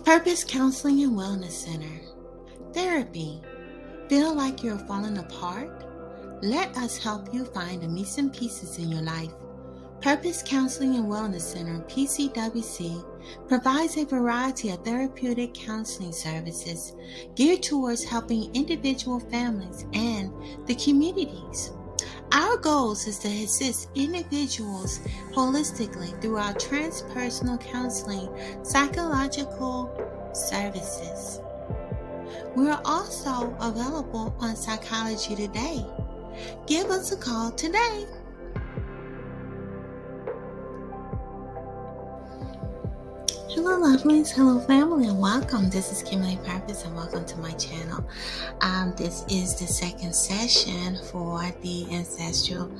Purpose Counseling and Wellness Center. Therapy. Feel like you're falling apart? Let us help you find the missing pieces in your life. Purpose Counseling and Wellness Center, PCWC, provides a variety of therapeutic counseling services geared towards helping individual families and the communities. Our goals is to assist individuals holistically through our transpersonal counseling, psychological services. We are also available on Psychology Today. Give us a call today. Hello lovelies, hello family, and welcome. This is Kimberly Purpoz and welcome to my channel. This is the second session for the Ancestral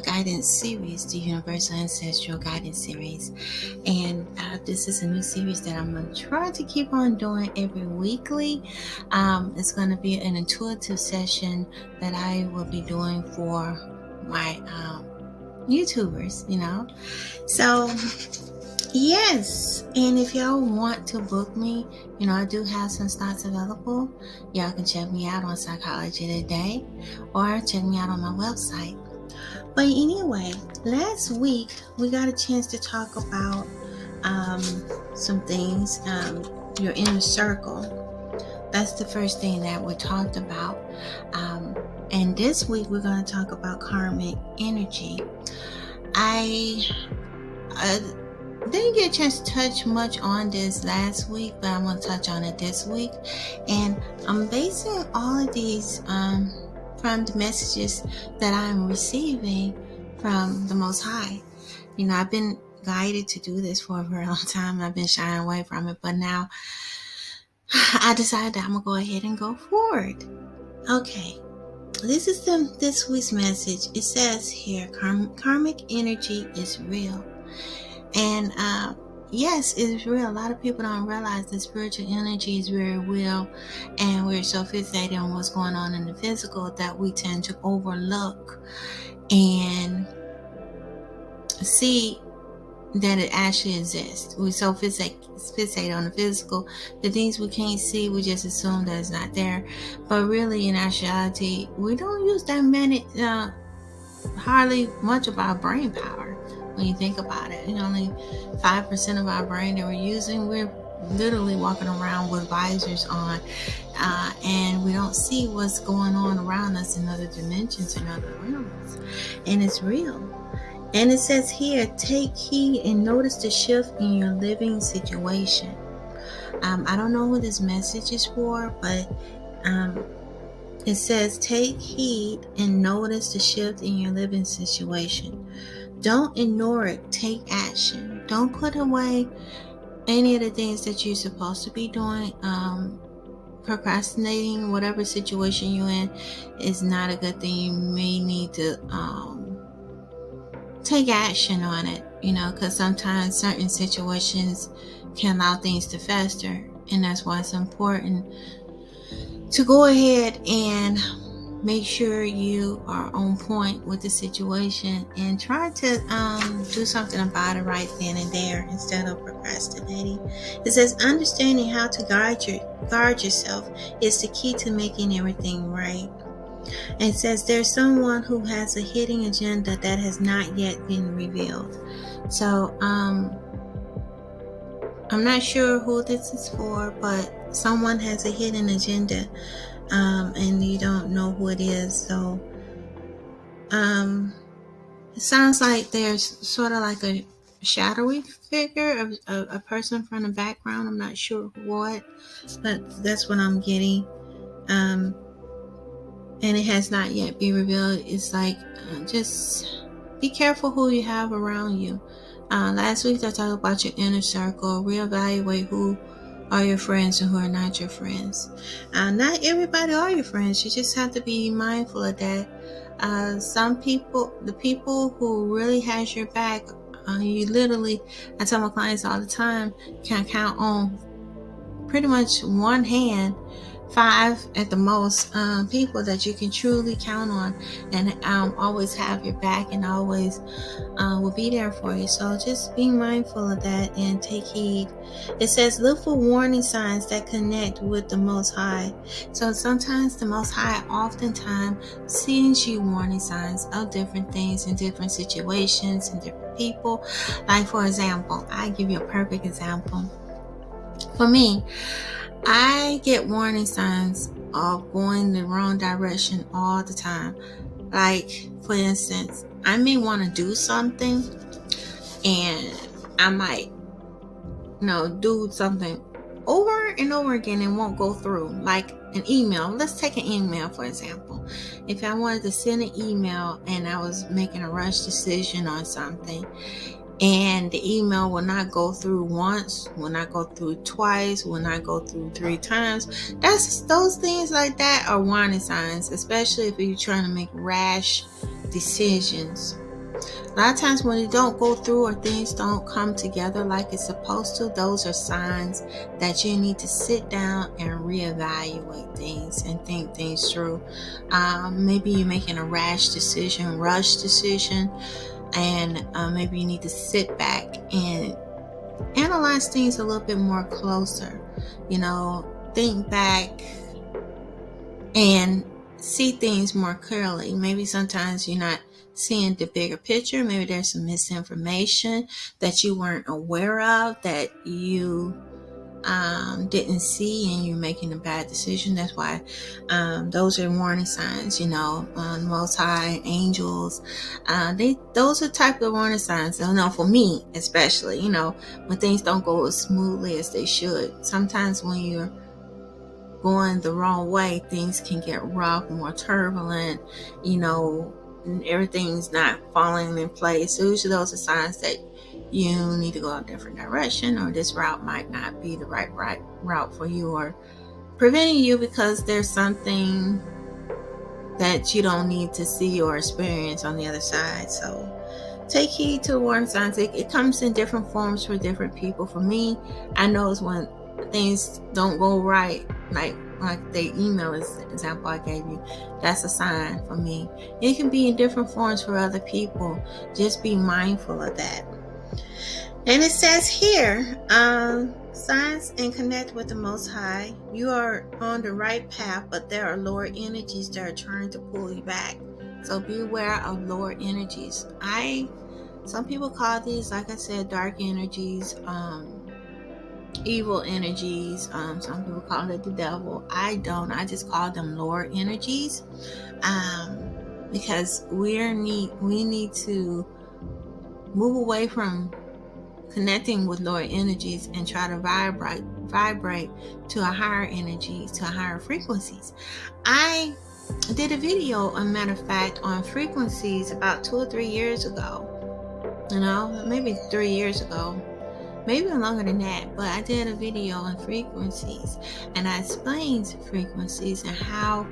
Guidance Series, the Universal Ancestral Guidance Series. And this is a new series that I'm going to try to keep on doing every weekly. It's going to be an intuitive session that I will be doing for my YouTubers, So, yes, and if y'all want to book me, I do have some slots available. Y'all can check me out on Psychology Today or check me out on my website. But anyway, last week we got a chance to talk about some things, your inner circle. That's the first thing that we talked about. And this week we're going to talk about karmic energy. I didn't get a chance to touch much on this last week, but I'm going to touch on it this week. And I'm basing all of these from the messages that I'm receiving from the Most High. I've been guided to do this for a very long time. I've been shying away from it, but now I decided that I'm going to go ahead and go forward. Okay. This is this week's message. It says here, karmic energy is real. And yes, it's real. A lot of people don't realize that spiritual energy is very real, and we're so fixated on what's going on in the physical that we tend to overlook and see that it actually exists. We're so fixated on the physical, the things we can't see, we just assume that it's not there. But really, in actuality, we don't use that many, hardly much of our brain power. When you think about it, only 5% of our brain that we're using, we're literally walking around with visors on, and we don't see what's going on around us in other dimensions and other realms. And it's real. And it says here, take heed and notice the shift in your living situation. I don't know who this message is for, but it says, take heed and notice the shift in your living situation. Don't ignore it. Take action. Don't put away any of the things that you're supposed to be doing. Procrastinating, whatever situation you're in, is not a good thing. You may need to take action on it, because sometimes certain situations can allow things to fester. And that's why it's important to go ahead and make sure you are on point with the situation and try to do something about it right then and there instead of procrastinating. It says understanding how to guard yourself is the key to making everything right. And it says there's someone who has a hidden agenda that has not yet been revealed. So I'm not sure who this is for, but someone has a hidden agenda. And you don't know who it is. So it sounds like there's sort of like a shadowy figure of a person from the background. I'm not sure what, but that's what I'm getting. And it has not yet been revealed. It's like just be careful who you have around you. Last week I talked about your inner circle. Reevaluate who are your friends and who are not your friends. Not everybody are your friends. You just have to be mindful of that. Some people, the people who really has your back, you literally, I tell my clients all the time, can count on pretty much one hand 5 at the most people that you can truly count on, and always have your back, and always will be there for you. So just be mindful of that and take heed. It says, look for warning signs that connect with the Most High. So sometimes the Most High oftentimes sends you warning signs of different things in different situations and different people. Like, for example, I give you a perfect example. For me, I get warning signs of going the wrong direction all the time. Like, for instance, I may want to do something and I might, do something over and over again and won't go through. Like an email. Let's take an email, for example. If I wanted to send an email and I was making a rush decision on something, and the email will not go through once, will not go through twice, will not go through 3 times. Those things like that are warning signs, especially if you're trying to make rash decisions. A lot of times when you don't go through or things don't come together like it's supposed to, those are signs that you need to sit down and reevaluate things and think things through. Maybe you're making a rush decision, and maybe you need to sit back and analyze things a little bit more closer. Think back and see things more clearly. Maybe sometimes you're not seeing the bigger picture. Maybe there's some misinformation that you weren't aware of, that you didn't see, and you're making a bad decision. That's why those are warning signs. Most High, angels, those are type of warning signs. For me especially, when things don't go as smoothly as they should. Sometimes when you're going the wrong way, things can get rough, more turbulent, everything's not falling in place. So usually those are signs that you need to go a different direction, or this route might not be the right route for you, or preventing you because there's something that you don't need to see or experience on the other side. So take heed to warning signs. It comes in different forms for different people. For me, I know it's when things don't go right, like the email example I gave you. That's a sign for me. It can be in different forms for other people. Just be mindful of that. And it says here, signs and connect with the Most High. You are on the right path, but there are lower energies that are trying to pull you back. So be aware of lower energies. Some people call these, like I said, dark energies, evil energies. Some people call it the devil. I don't. I just call them lower energies, because we need to move away from connecting with lower energies and try to vibrate to a higher energy, to higher frequencies. I did a video, a matter of fact, on frequencies about 2 or 3 years ago. Maybe 3 years ago, maybe longer than that, but I did a video on frequencies, and I explained frequencies and how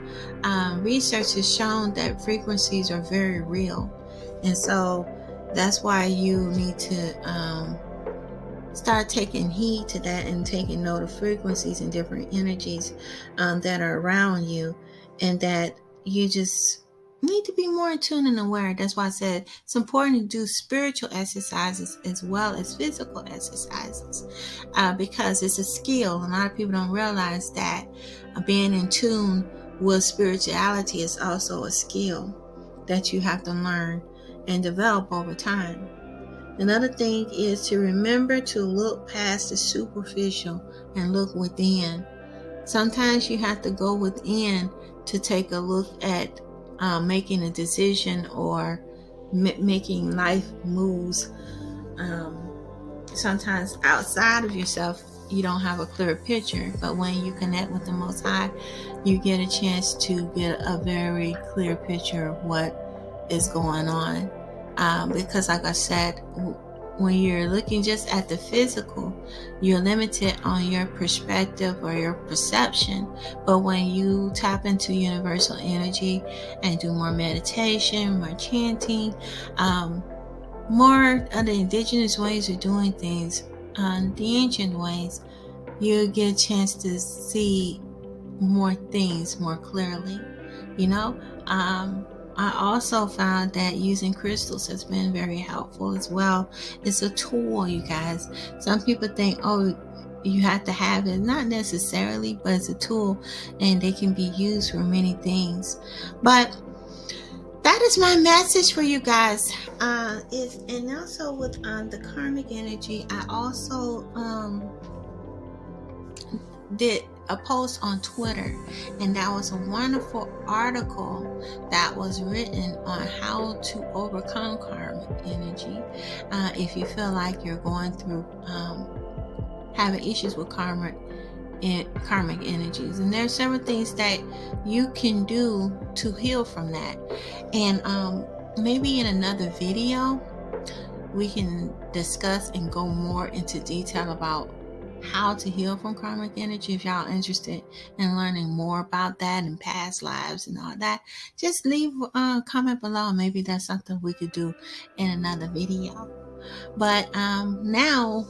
research has shown that frequencies are very real. And so that's why you need to start taking heed to that and taking note of frequencies and different energies that are around you, and that you just need to be more in tune and aware. That's why I said it's important to do spiritual exercises as well as physical exercises, because it's a skill. A lot of people don't realize that being in tune with spirituality is also a skill that you have to learn and develop over time. Another thing is to remember to look past the superficial and look within. Sometimes you have to go within to take a look at making a decision or making life moves. Sometimes outside of yourself, you don't have a clear picture, but when you connect with the Most High, you get a chance to get a very clear picture of what is going on. Because like I said, when you're looking just at the physical, you're limited on your perspective or your perception. But when you tap into universal energy and do more meditation, more chanting, more of the indigenous ways of doing things, the ancient ways, you get a chance to see more things more clearly. I also found that using crystals has been very helpful as well. It's a tool, you guys. Some people think, oh, you have to have it. Not necessarily, but it's a tool, and they can be used for many things. But that is my message for you guys. And also with the karmic energy, I also did a post on Twitter, and that was a wonderful article that was written on how to overcome karmic energy. If you feel like you're going through having issues with karmic energies, and there are several things that you can do to heal from that. And maybe in another video we can discuss and go more into detail about how to heal from karmic energy. If y'all interested in learning more about that and past lives and all that, just leave a comment below. Maybe that's something we could do in another video. But now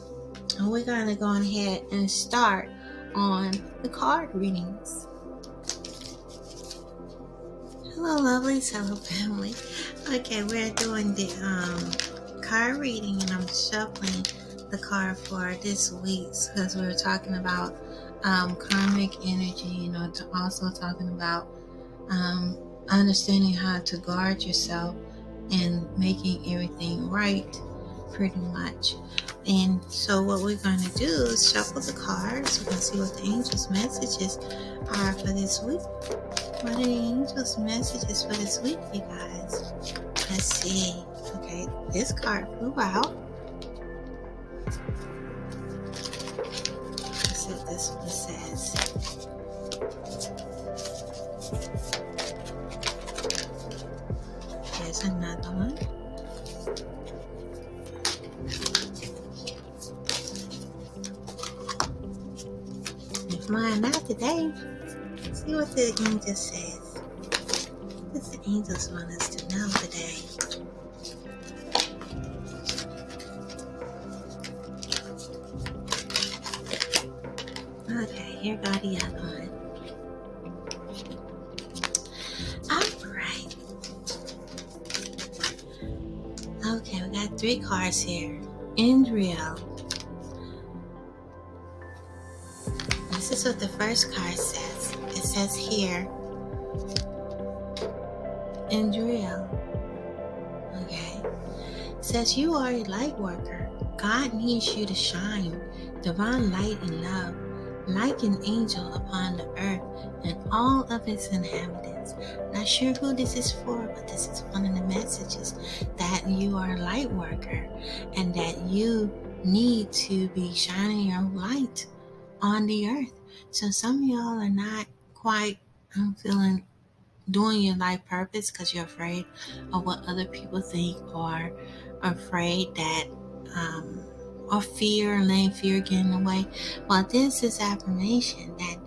we're going to go ahead and start on the card readings. Hello lovelies, hello family. Okay, we're doing the card reading, and I'm shuffling the card for this week because we were talking about karmic energy, also talking about understanding how to guard yourself and making everything right, pretty much. And so what we're going to do is shuffle the cards. We're going to see what the angels' messages are for this week. What are the angels' messages for this week, you guys? Let's see. Okay, this card flew out. Let's see what this one says. Here's another one. If mine not today, let's see what the angel says. What does the angels want us to know today? Okay, here got the other one. Alright. Okay, we got 3 cards here. Andrea. This is what the first card says. It says here, Andrea. Okay. It says you are a light worker. God needs you to shine divine light and love like an angel upon the earth and all of its inhabitants. Not sure who this is for, but this is one of the messages, that you are a light worker and that you need to be shining your light on the earth. So some of y'all are not quite feeling doing your life purpose because you're afraid of what other people think, or afraid that or fear, letting fear get in the way. Well, this is affirmation that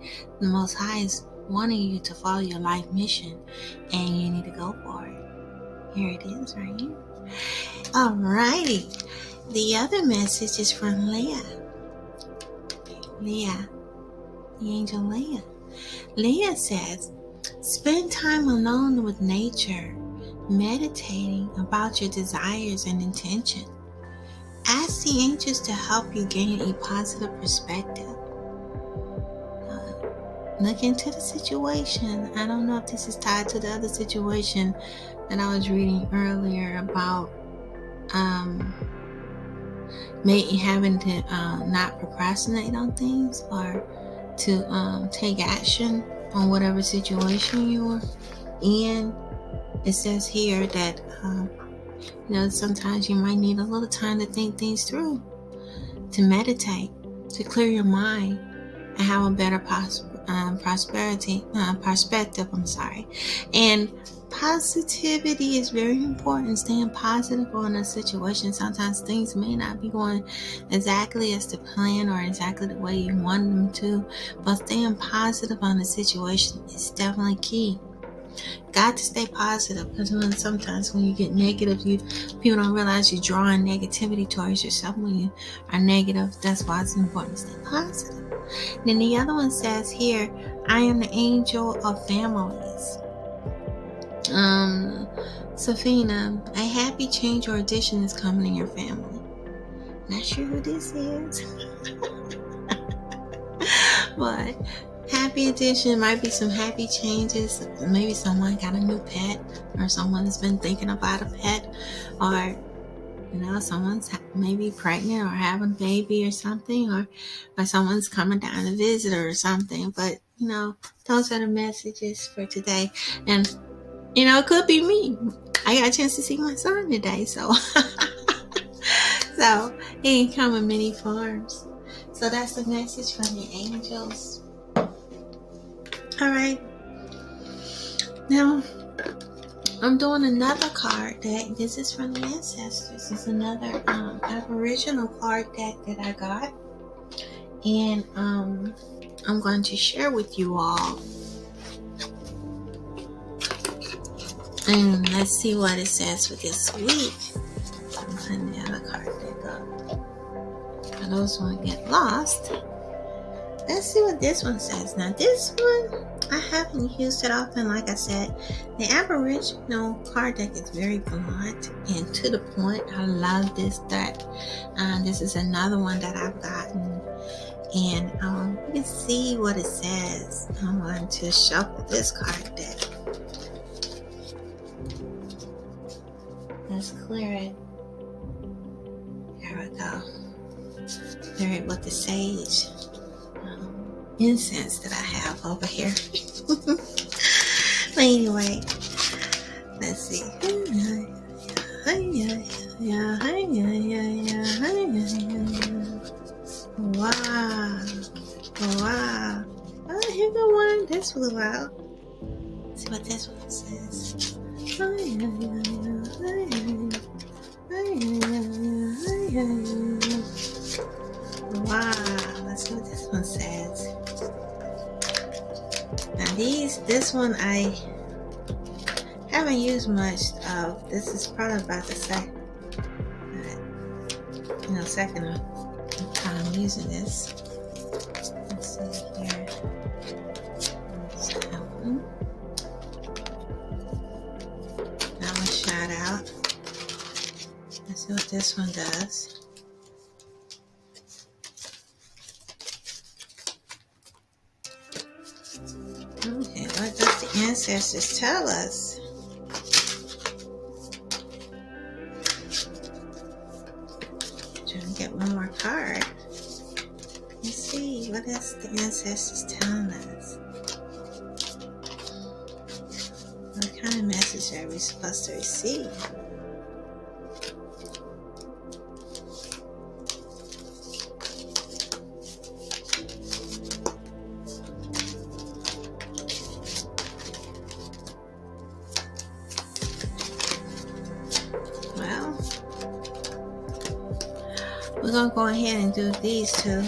the Most High is wanting you to follow your life mission, and you need to go for it. Here it is, right here. Alrighty. The other message is from Leah. Leah, the angel Leah. Leah says, spend time alone with nature, meditating about your desires and intention. Ask the angels to help you gain a positive perspective. Look into the situation. I don't know if this is tied to the other situation that I was reading earlier about having to not procrastinate on things, or to take action on whatever situation you're in. It says here that sometimes you might need a little time to think things through, to meditate, to clear your mind, and have a better perspective. And positivity is very important. Staying positive on a situation. Sometimes things may not be going exactly as the plan or exactly the way you want them to, but staying positive on the situation is definitely key. Got to stay positive, because sometimes when you get negative, people don't realize you're drawing negativity towards yourself when you are negative. That's why it's important to stay positive. Then the other one says here, I am the angel of families. Safina, a happy change or addition is coming in your family. Not sure who this is. But happy addition might be some happy changes. Maybe someone got a new pet, or someone has been thinking about a pet, or someone's maybe pregnant or having a baby or something, or someone's coming down to visit or something. But those are the messages for today. And it could be me. I got a chance to see my son today, so so he can come in many forms. So that's the message from the angels. All right. Now, I'm doing another card deck. This is from the ancestors. This is another Aboriginal card deck that I got. And I'm going to share with you all. And let's see what it says for this week. I'm putting the other card deck up. For those who want to get lost. Let's see what this one says. Now this one, I haven't used it often. Like I said, the Aboriginal card deck is very blunt and to the point. I love this deck. This is another one that I've gotten. And you can see what it says. I'm going to shuffle this card deck. Let's clear it. There we go. Clear it with the sage incense that I have over here. But anyway, let's see. Wow. Wow. Oh, here go one. This flew out. Let's see what this one says. Wow, let's see what this one says. Now this one I haven't used much of. This is probably about the second time using this. Let's see here. That one shot out. Let's see what this one does. Okay, what does the ancestors tell us? Trying to get one more card. Let's see, what is the ancestors telling us? What kind of message are we supposed to receive? We're going to go ahead and do these two.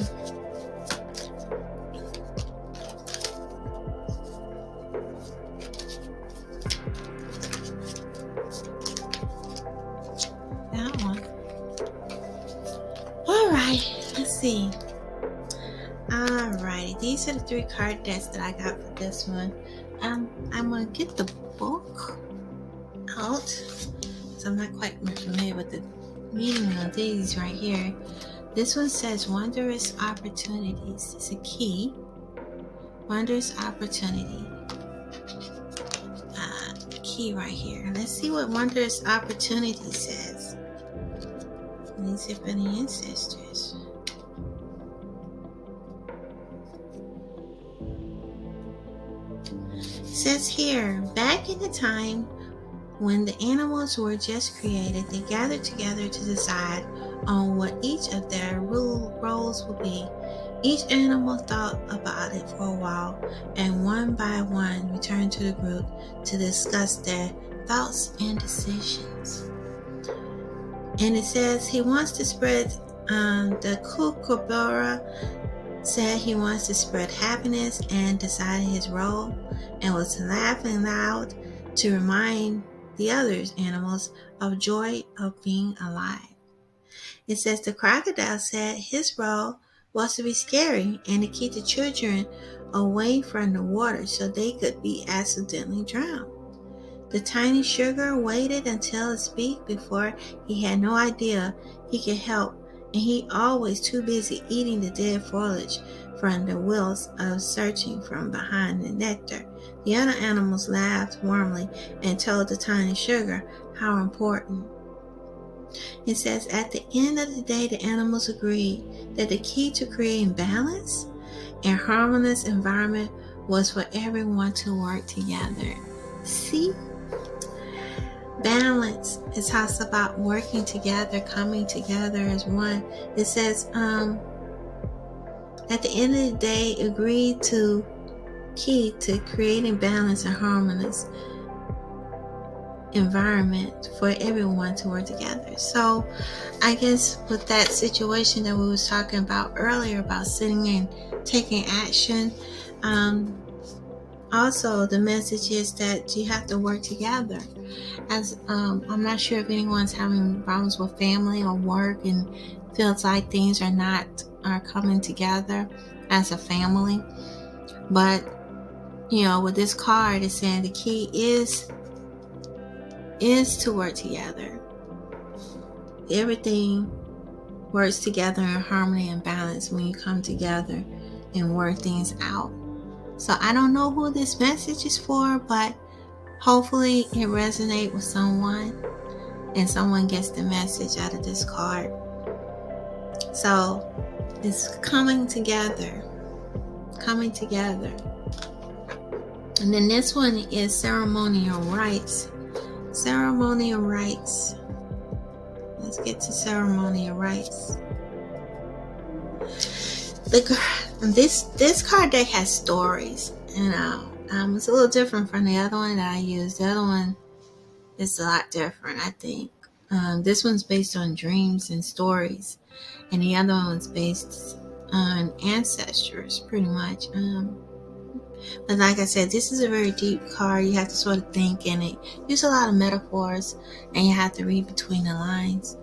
That one. Alright, let's see. Alrighty, these are the 3 card decks that I got for this one. I'm going to get the book out. So I'm not quite familiar with the meaning of these right here. This one says wondrous opportunities. It's a key. Wondrous opportunity. Key right here. Let's see what wondrous opportunity says. These are for the ancestors. It says here, back in the time when the animals were just created, they gathered together to decide on what each of their roles would be. Each animal thought about it for a while, and one by one returned to the group to discuss their thoughts and decisions. And it says he wants to spread, the kookaburra said he wants to spread happiness and decided his role and was laughing loud to remind the other animals of joy of being alive. It says the crocodile said his role was to be scary and to keep the children away from the water so they could be accidentally drowned. The tiny sugar waited until it speak before he had no idea he could help, and he always too busy eating the dead foliage from the wheels of searching from behind the nectar. The other animals laughed warmly and told the tiny sugar how important. It says, at the end of the day, the animals agreed that the key to creating balance and harmonious environment was for everyone to work together. See? Balance. It talks about working together, coming together as one. It says, at the end of the day, agreed to key to creating balance and harmonious environment for everyone to work together. So I guess with that situation that we was talking about earlier about sitting and taking action, also the message is that you have to work together. As I'm not sure if anyone's having problems with family or work and feels like things are coming together as a family, but with this card it's saying the key is to work together. Everything works together in harmony and balance when you come together and work things out. So I don't know who this message is for, but hopefully it resonates with someone and someone gets the message out of this card. So it's coming together. And then this one is ceremonial rites. Ceremonial rites. Let's get to ceremonial rites. This card deck has stories, and it's a little different from the other one that I used. The other one is a lot different, I think. This one's based on dreams and stories, and the other one's based on ancestors, pretty much. But like I said, this is a very deep card. You have to sort of think in it. Use a lot of metaphors, and you have to read between the lines.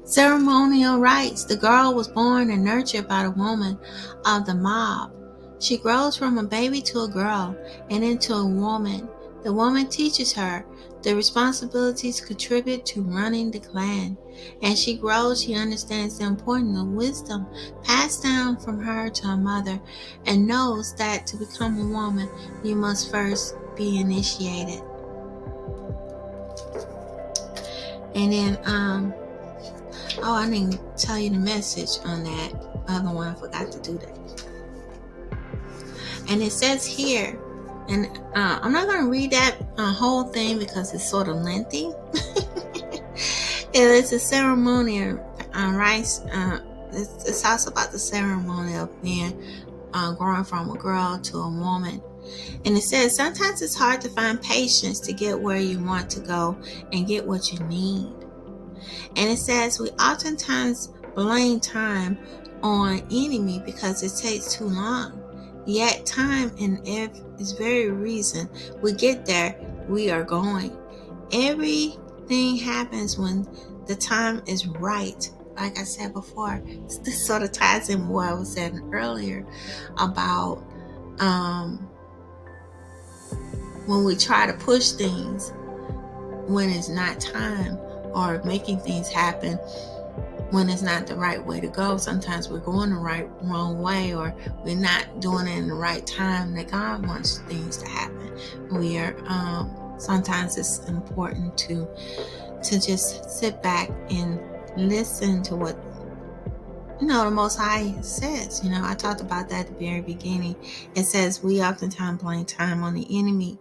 Ceremonial rites. The girl was born and nurtured by the woman of the mob. She grows from a baby to a girl and into a woman. The woman teaches her the responsibilities contribute to running the clan. As she grows, she understands the importance of wisdom passed down from her to her mother and knows that to become a woman, you must first be initiated. And then, I didn't tell you the message on that other one. I forgot to do that. And it says here, and I'm not going to read that whole thing because it's sort of lengthy. It's a ceremonial rites. It talks about the ceremony of being growing from a girl to a woman. And it says sometimes it's hard to find patience to get where you want to go and get what you need. And it says we oftentimes blame time on enemy because it takes too long. Yet time is very reason we get there, we are going. Everything happens when the time is right. Like I said before, this sort of ties in what I was saying earlier about when we try to push things when it's not time, or making things happen when it's not the right way to go. Sometimes we're going the wrong way, or we're not doing it in the right time that God wants things to happen. We are sometimes it's important to just sit back and listen to what the Most High says. I talked about that at the very beginning. It says we oftentimes blame time on the enemy,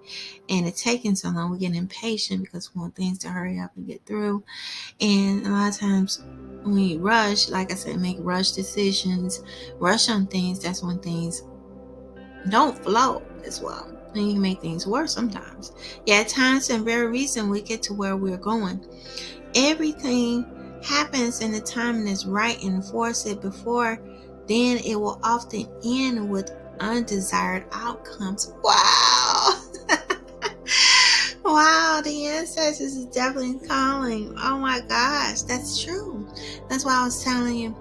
and it's taking so long. We get impatient because we want things to hurry up and get through. And a lot of times when we rush, like I said, make rush decisions, rush on things, that's when things don't flow as well. And you can make things worse sometimes. Yeah, at times and very reason we get to where we're going. Everything happens in the time that's right and force it before, then it will often end with undesired outcomes. Wow. Wow. wow, the ancestors is definitely calling. Oh my gosh, that's true. That's why I was telling you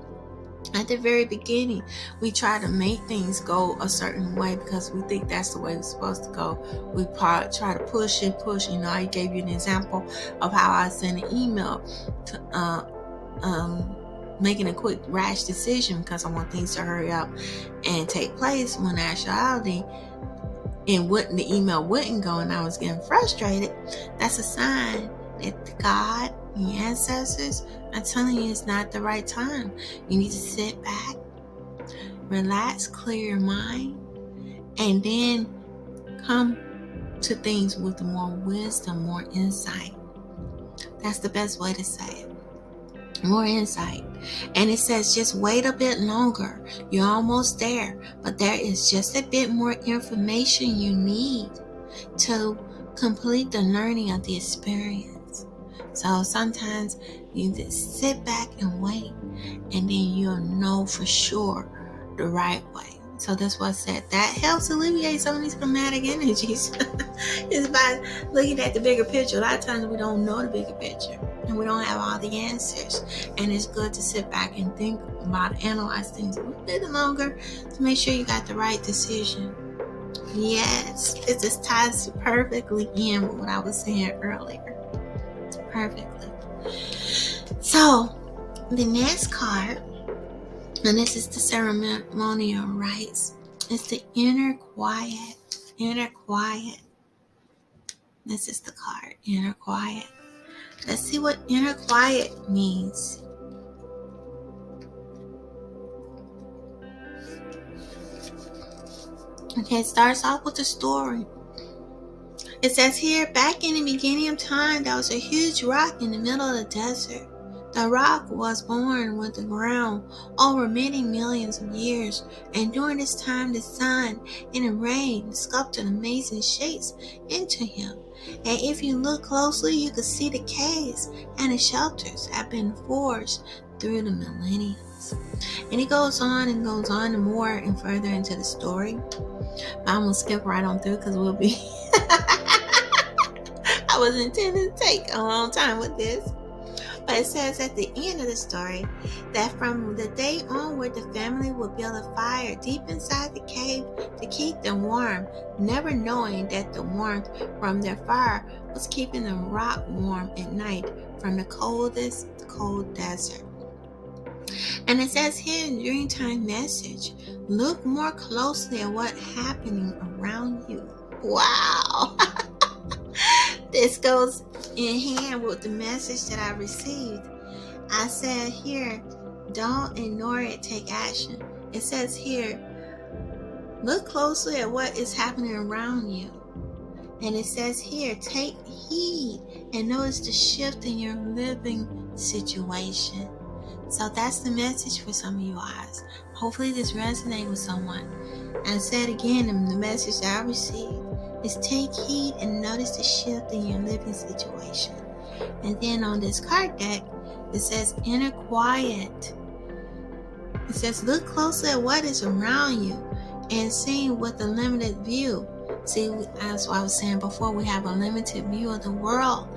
at the very beginning, we try to make things go a certain way because we think that's the way it's supposed to go. We try to push it. I gave you an example of how I sent an email to making a quick rash decision because I want things to hurry up and take place, when in actuality the email wouldn't go and I was getting frustrated. That's a sign that God, the ancestors, are telling you it's not the right time. You need to sit back, relax, clear your mind, and then come to things with more wisdom, more insight. That's the best way to say it. More insight. And it says just wait a bit longer. You're almost there, but there is just a bit more information you need to complete the learning of the experience. So sometimes you just sit back and wait, and then you'll know for sure the right way. So that's what I said. That helps alleviate some of these traumatic energies. It's by looking at the bigger picture. A lot of times we don't know the bigger picture, and we don't have all the answers. And it's good to sit back and think about, analyze things a little bit longer to make sure you got the right decision. Yes, it just ties perfectly in with what I was saying earlier. Perfectly. So, the next card, and this is the ceremonial rites. It's the inner quiet. Inner quiet. This is the card, inner quiet. Let's see what inner quiet means. Okay, it starts off with a story. It says here, back in the beginning of time, there was a huge rock in the middle of the desert. The rock was born with the ground over many millions of years, and during this time the sun and the rain sculpted amazing shapes into him. And if you look closely, you can see the caves and the shelters have been forged through the millennia. And it goes on and more and further into the story. I'm going to skip right on through because we'll be... I was intending to take a long time with this. But it says at the end of the story that from the day onward, the family would build a fire deep inside the cave to keep them warm, never knowing that the warmth from their fire was keeping the rock warm at night from the coldest cold desert. And it says here in Dreamtime message, look more closely at what's happening around you. Wow! This goes in hand with the message that I received. I said here, don't ignore it, take action. It says here, look closely at what is happening around you. And it says here, take heed and notice the shift in your living situation. So that's the message for some of you guys. Hopefully this resonates with someone. And I said again, the message that I received is take heed and notice the shift in your living situation. And then on this card deck, it says inner quiet. It says look closely at what is around you and see with a limited view. See, that's what I was saying before, we have a limited view of the world.